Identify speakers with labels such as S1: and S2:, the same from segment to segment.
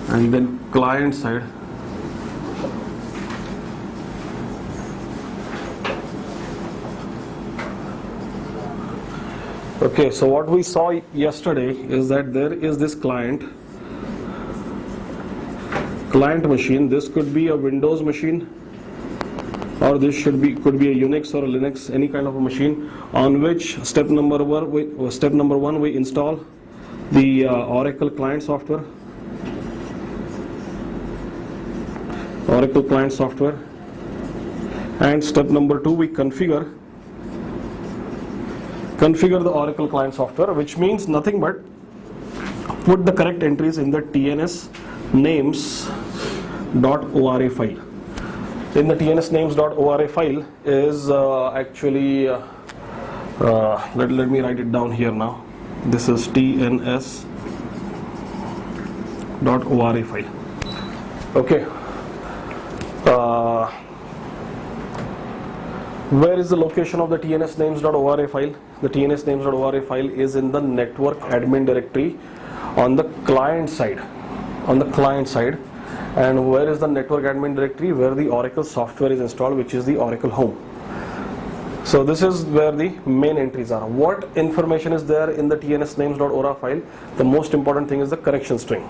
S1: and then client side. Okay, so what we saw yesterday is that there is this client machine. This could be a Windows machine, or this could be a Unix or a Linux, any kind of a machine, on which step number one we install the Oracle client software. And step number 2, we configure the Oracle client software, which means nothing but put the correct entries in the TNS names.ora file. In the TNS names.ora file is actually let me write it down here now. This is TNS.ora file. Okay. Where is the location of the TNS names.ora file? The TNS names.ora file is in the network admin directory on the client side. And where is the network admin directory? Where the Oracle software is installed, which is the Oracle Home. So this is where the main entries are. What information is there in the TNS names.ora file? The most important thing is the connection string.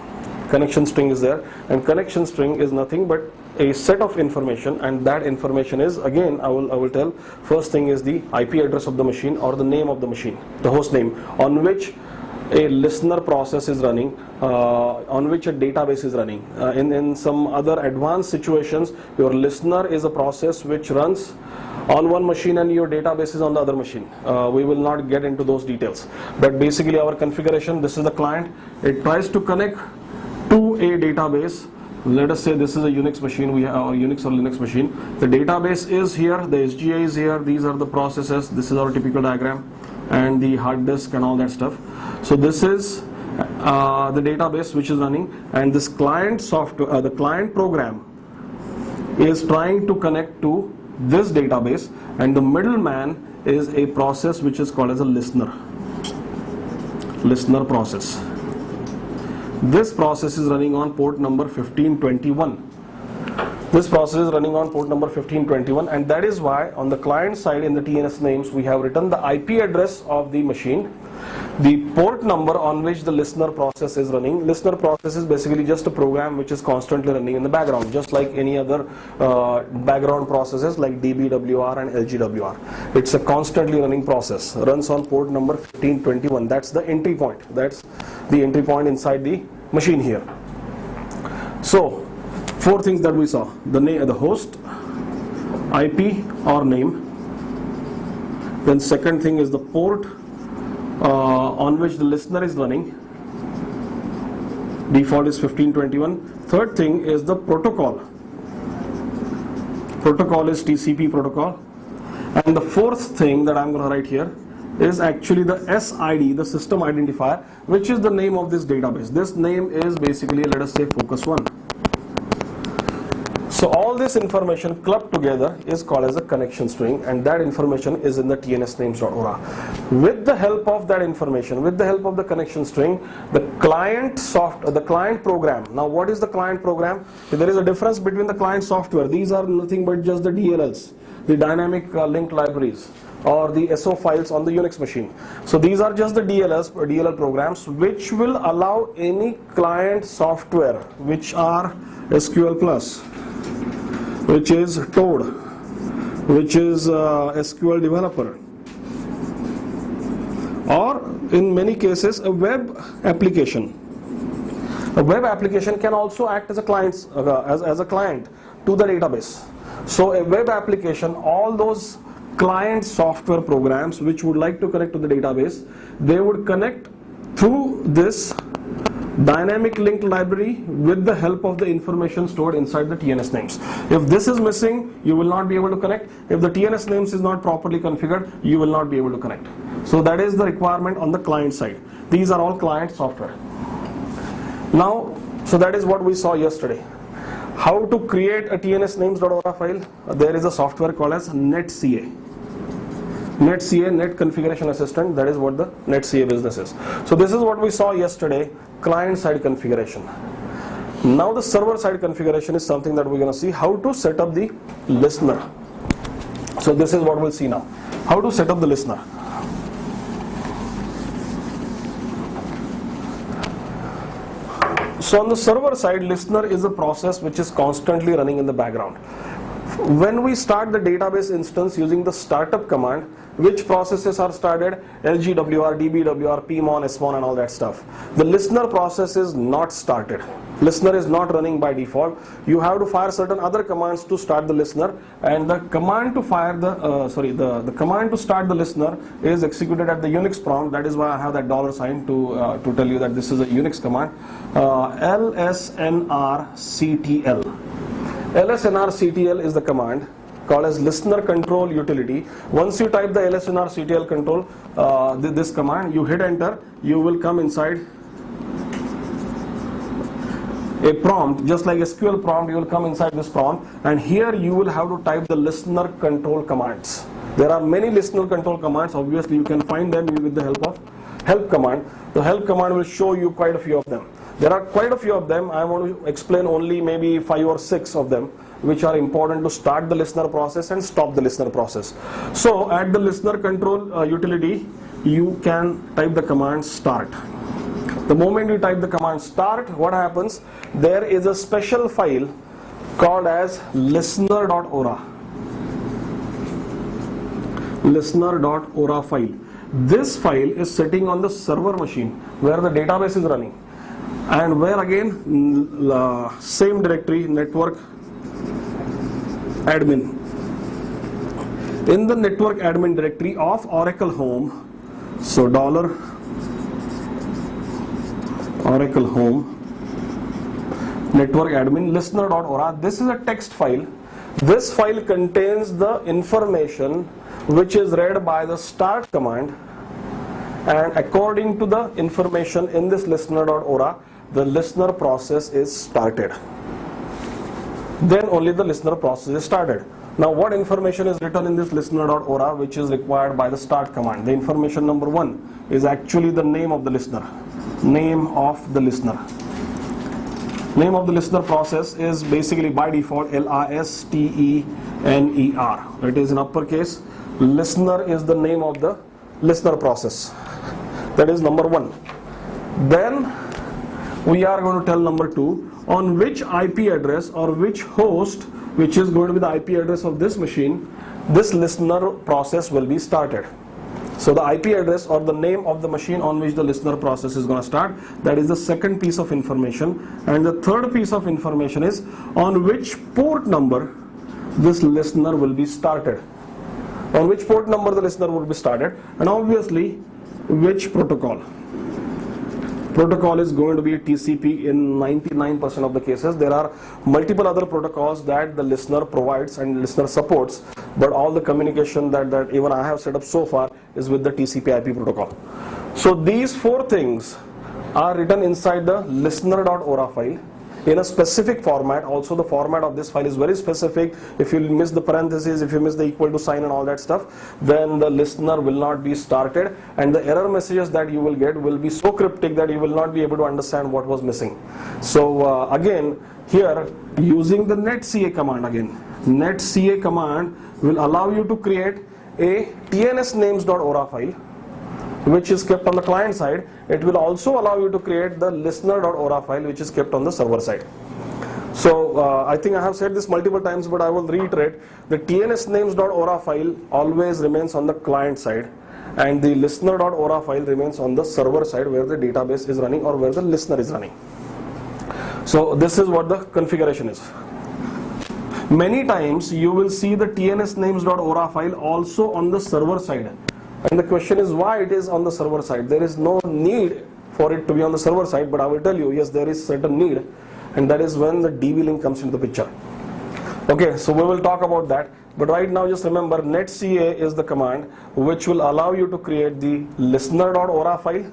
S1: Connection string is there, and connection string is nothing but a set of information, and that information is, again I will tell, first thing is the IP address of the machine or the name of the machine, the host name on which a listener process is running, on which a database is running. In some other advanced situations, your listener is a process which runs on one machine and your database is on the other machine. We will not get into those details, but basically our configuration, this is the client. It tries to connect to a database. Let us say this is a Unix machine, we have our Unix or Linux machine. The database is here, the SGA is here, these are the processes, this is our typical diagram, and the hard disk and all that stuff. So this is the database which is running, and this client software, the client program is trying to connect to this database, and the middleman is a process which is called as a listener process. This process is running on port number 1521. And that is why on the client side in the TNS names we have written the IP address of the machine, the port number on which the listener process is running. Listener process is basically just a program which is constantly running in the background, just like any other background processes like DBWR and LGWR. It's a constantly running process, runs on port number 1521. That's the entry point. That's the entry point inside the machine here. So 4 things that we saw: the host, IP or name. Then second thing is the port on which the listener is running. Default is 1521. Third thing is the protocol. Protocol is TCP protocol. And the fourth thing that I'm going to write here is actually the SID, the system identifier, which is the name of this database. This name is basically, let us say, Focus1. So all this information clubbed together is called as a connection string, and that information is in the TNS names.ora. With the help of that information, with the help of the connection string, the client program. Now what is the client program? There is a difference between the client software. These are nothing but just the DLLs, the dynamic linked libraries, or the SO files on the Unix machine. So these are just the DLL programs which will allow any client software, which are SQL Plus, which is Toad, which is SQL Developer, or in many cases a web application. A web application can also act as a client, as a client to the database. So a web application, all those client software programs which would like to connect to the database, they would connect through this dynamic linked library with the help of the information stored inside the TNS names. If this is missing, you will not be able to connect. If the TNS names is not properly configured, you will not be able to connect. So that is the requirement on the client side. These are all client software. Now, so that is what we saw yesterday. How to create a TNS names.ora file? There is a software called as NetCA. NetCA, Net Configuration Assistant, that is what the NetCA business is. So this is what we saw yesterday, client side configuration. Now the server side configuration is something that we're going to see how to set up the listener. So this is what we'll see now. How to set up the listener. So on the server side, listener is a process which is constantly running in the background. When we start the database instance using the startup command, which processes are started? LGWR, DBWR, PMON, SMON and all that stuff. The listener process is not started. Listener is not running by default. You have to fire certain other commands to start the listener, and the command to fire the command to start the listener is executed at the Unix prompt. That is why I have that $sign to tell you that this is a Unix command. LSNRCTL. LSNRCTL is the command called as listener control utility. Once you type the LSNRCTL control, this command, you hit enter, you will come inside a prompt, just like SQL prompt. You will come inside this prompt, and here you will have to type the listener control commands. There are many listener control commands. Obviously you can find them with the help of help command. The help command will show you quite a few of them. There are quite a few of them. I want to explain only maybe 5 or 6 of them, which are important to start the listener process and stop the listener process. So at the listener control utility, you can type the command start. The moment you type the command start, what happens? There is a special file called as listener.ora. Listener.ora file. This file is sitting on the server machine where the database is running, and where again same directory, network admin. In the network admin directory of Oracle Home, so $Oracle Home network admin listener.ora. This is a text file. This file contains the information which is read by the start command, and according to the information in this listener.ora, the listener process is started. Then only the listener process is started. Now what information is written in this listener.ora which is required by the start command? The information number 1 is actually the name of the listener. Name of the listener. Name of the listener process is basically by default LISTENER. It is in uppercase. Listener is the name of the listener process. That is number 1. Then we are going to tell number 2 on which IP address or which host, which is going to be the IP address of this machine, this listener process will be started. So the IP address or the name of the machine on which the listener process is going to start, that is the second piece of information. And the third piece of information is on which port number this listener will be started. On which port number the listener will be started, and obviously which protocol. Protocol is going to be TCP in 99% of the cases. There are multiple other protocols that the listener provides and listener supports, but all the communication that even I have set up so far is with the TCP IP protocol. So these 4 things are written inside the listener.ora file in a specific format. Also the format of this file is very specific. If you miss the parentheses, if you miss the equal to sign and all that stuff, then the listener will not be started, and the error messages that you will get will be so cryptic that you will not be able to understand what was missing. So again here, using the netca command, again netca command will allow you to create a tnsnames.ora file which is kept on the client side. It will also allow you to create the listener.ora file which is kept on the server side. So I think I have said this multiple times, but I will reiterate. The tnsnames.ora file always remains on the client side, and the listener.ora file remains on the server side where the database is running or where the listener is running. So this is what the configuration is. Many times you will see the tnsnames.ora file also on the server side. And the question is why it is on the server side. There is no need for it to be on the server side, but I will tell you, yes, there is certain need, and that is when the DB link comes into the picture. Okay, so we will talk about that, but right now just remember netca is the command which will allow you to create the listener.ora file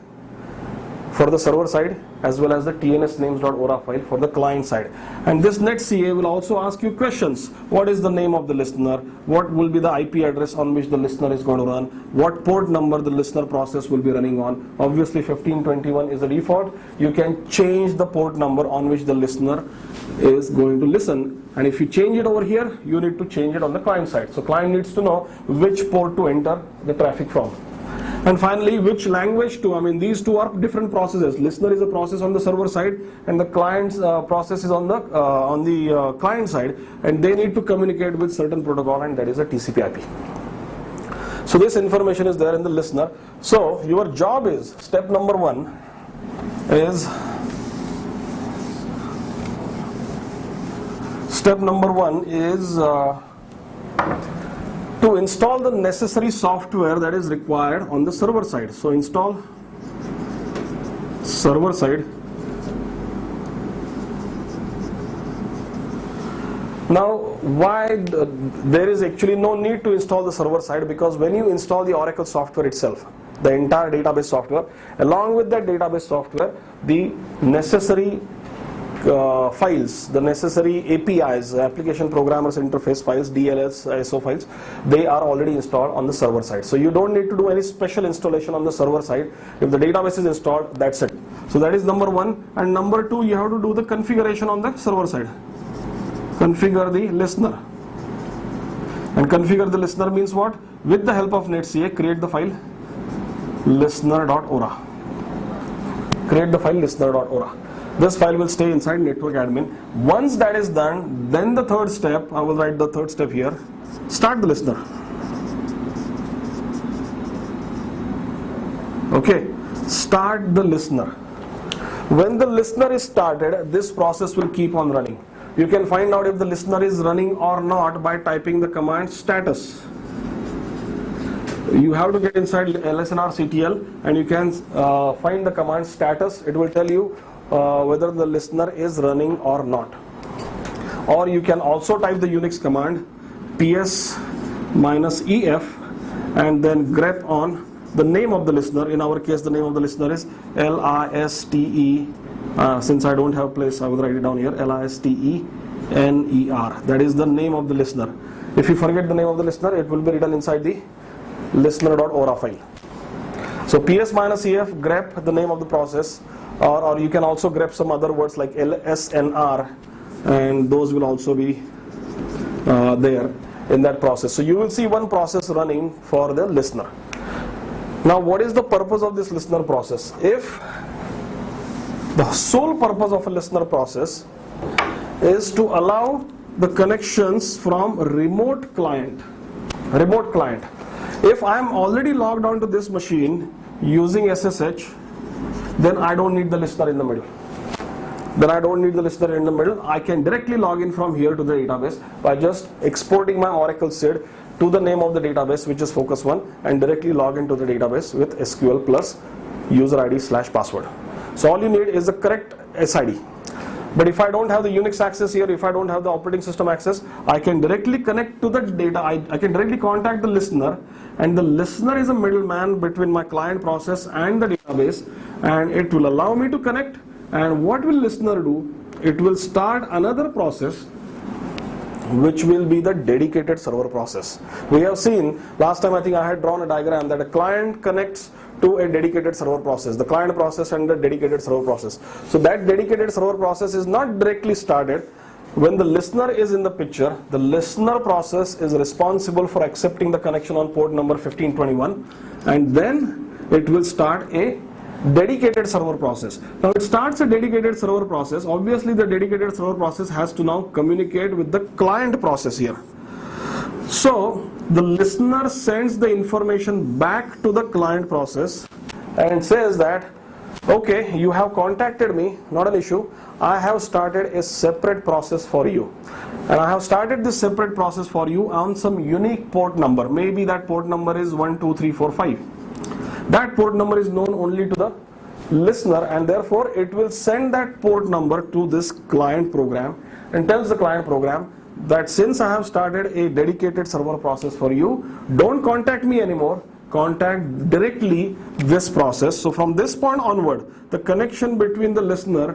S1: for the server side as well as the tnsnames.ora file for the client side. And this netCA will also ask you questions. What is the name of the listener? What will be the IP address on which the listener is going to run? What port number the listener process will be running on? Obviously 1521 is the default. You can change the port number on which the listener is going to listen. And if you change it over here, you need to change it on the client side. So client needs to know which port to enter the traffic from. And finally, which language to, these two are different processes. Listener is a process on the server side and the client's process is on the client side, and they need to communicate with certain protocol, and that is a TCP IP. So this information is there in the listener. So your job is, step number one is to install the necessary software that is required on the server side. So install server side. Now why there is actually no need to install the server side, because when you install the Oracle software itself, the entire database software, along with that database software, the necessary files, the necessary APIs, application programmers interface files, DLLs, ISO files, they are already installed on the server side. So you don't need to do any special installation on the server side. If the database is installed, that's it. So that is number one. And number two, you have to do the configuration on the server side. Configure the listener. And configure the listener means what? With the help of netCA, create the file listener.ora. Create the file listener.ora. This file will stay inside network admin. Once that is done, then the third step, I will write the third step here, start the listener. Okay, start the listener. When the listener is started, this process will keep on running. You can find out if the listener is running or not by typing the command status. You have to get inside lsnrctl and you can find the command status. It will tell you whether the listener is running or not. Or you can also type the Unix command ps-ef and then grep on the name of the listener. In our case, the name of the listener is LISTE. Since I don't have place, I will write it down here, LISTENER. That is the name of the listener. If you forget the name of the listener, it will be written inside the listener.ora file. So ps-ef, grep the name of the process, or you can also grep some other words like LSNR, and those will also be there in that process. So you will see one process running for the listener. Now what is the purpose of this listener process? If the sole purpose of a listener process is to allow the connections from remote client. If I am already logged onto this machine using SSH, then I don't need the listener in the middle. I can directly log in from here to the database by just exporting my Oracle SID to the name of the database, which is Focus1, and directly log into the database with SQL plus user ID/password. So all you need is the correct SID. But if I don't have the Unix access here, if I don't have the operating system access, I can directly connect to the data. I can directly contact the listener, and the listener is a middleman between my client process and the database, and it will allow me to connect. And what will listener do? It will start another process, which will be the dedicated server process. We have seen last time, I think I had drawn a diagram that a client connects to a dedicated server process, the client process and the dedicated server process. So that dedicated server process is not directly started. When the listener is in the picture, the listener process is responsible for accepting the connection on port number 1521, and then it will start a dedicated server process. Now it starts a dedicated server process. Obviously the dedicated server process has to now communicate with the client process here. So the listener sends the information back to the client process and says that, okay, you have contacted me, not an issue. I have started a separate process for you, and I have started this separate process for you on some unique port number. Maybe that port number is 12345. That port number is known only to the listener, and therefore it will send that port number to this client program and tells the client program that since I have started a dedicated server process for you, don't contact me anymore, contact directly this process. So from this point onward, the connection between the listener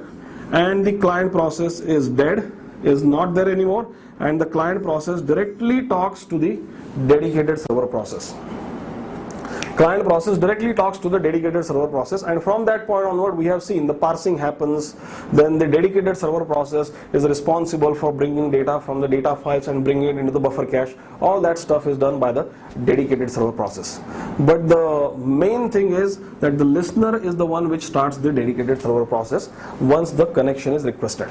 S1: and the client process is dead, is not there anymore, and the client process directly talks to the dedicated server process. Client process directly talks to the dedicated server process, and from that point onward we have seen the parsing happens. Then the dedicated server process is responsible for bringing data from the data files and bringing it into the buffer cache. All that stuff is done by the dedicated server process. But the main thing is that the listener is the one which starts the dedicated server process once the connection is requested.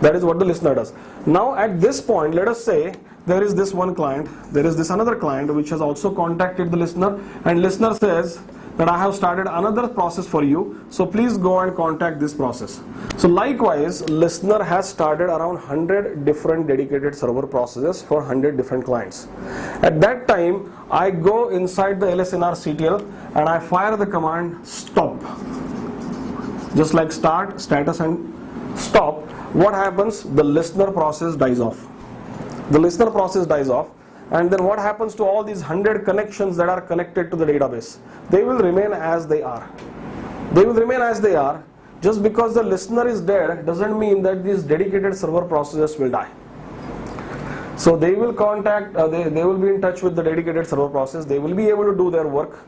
S1: That is what the listener does. Now at this point, let us say there is this one client, there is this another client which has also contacted the listener, and listener says that I have started another process for you, so please go and contact this process. So likewise, listener has started around 100 different dedicated server processes for 100 different clients. At that time, I go inside the LSNR CTL and I fire the command stop. Just like start, status and stop. What happens? The listener process dies off. The listener process dies off, and then what happens to all these 100 connections that are connected to the database? They will remain as they are. They will remain as they are. Just because the listener is dead doesn't mean that these dedicated server processes will die. So they will contact, they will be in touch with the dedicated server process, they will be able to do their work.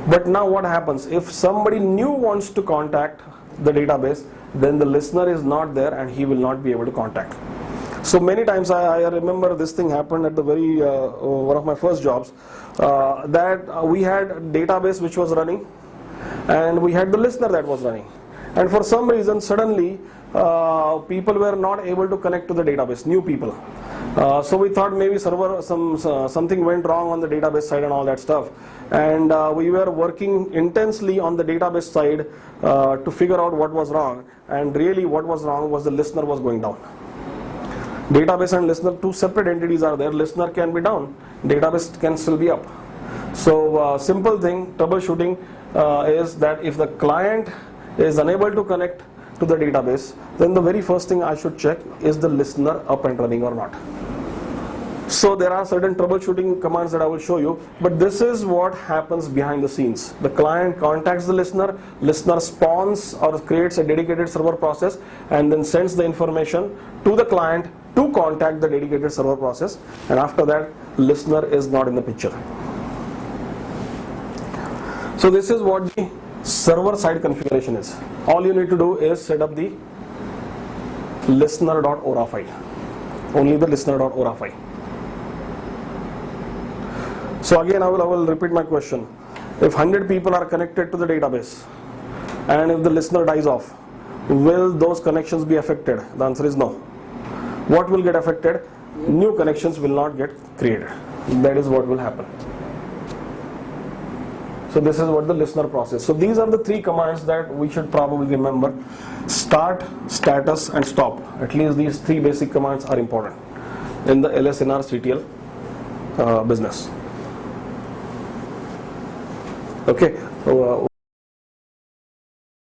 S1: But now what happens? If somebody new wants to contact the database, then the listener is not there and he will not be able to contact. So many times I remember this thing happened at the very one of my first jobs, that we had a database which was running and we had the listener that was running, and for some reason suddenly people were not able to connect to the database, new people. So we thought maybe something went wrong on the database side and all that stuff, and we were working intensely on the database side to figure out what was wrong, and really what was wrong was the listener was going down. Database and listener, two separate entities are there. Listener can be down, database can still be up. So simple thing, troubleshooting is that if the client is unable to connect to the database, then the very first thing I should check is the listener up and running or not. So there are certain troubleshooting commands that I will show you, but this is what happens behind the scenes. The client contacts the listener, listener spawns or creates a dedicated server process and then sends the information to the client to contact the dedicated server process, and after that listener is not in the picture. So this is what the server side configuration is. All you need to do is set up the listener.ora file, only the listener.ora file. So again I will repeat my question. If 100 people are connected to the database and if the listener dies off, will those connections be affected? The answer is no. What will get affected? New connections will not get created. That is what will happen. So this is what the listener process. So these are the three commands that we should probably remember: start, status and stop. At least these three basic commands are important in the LSNR CTL business. Okay.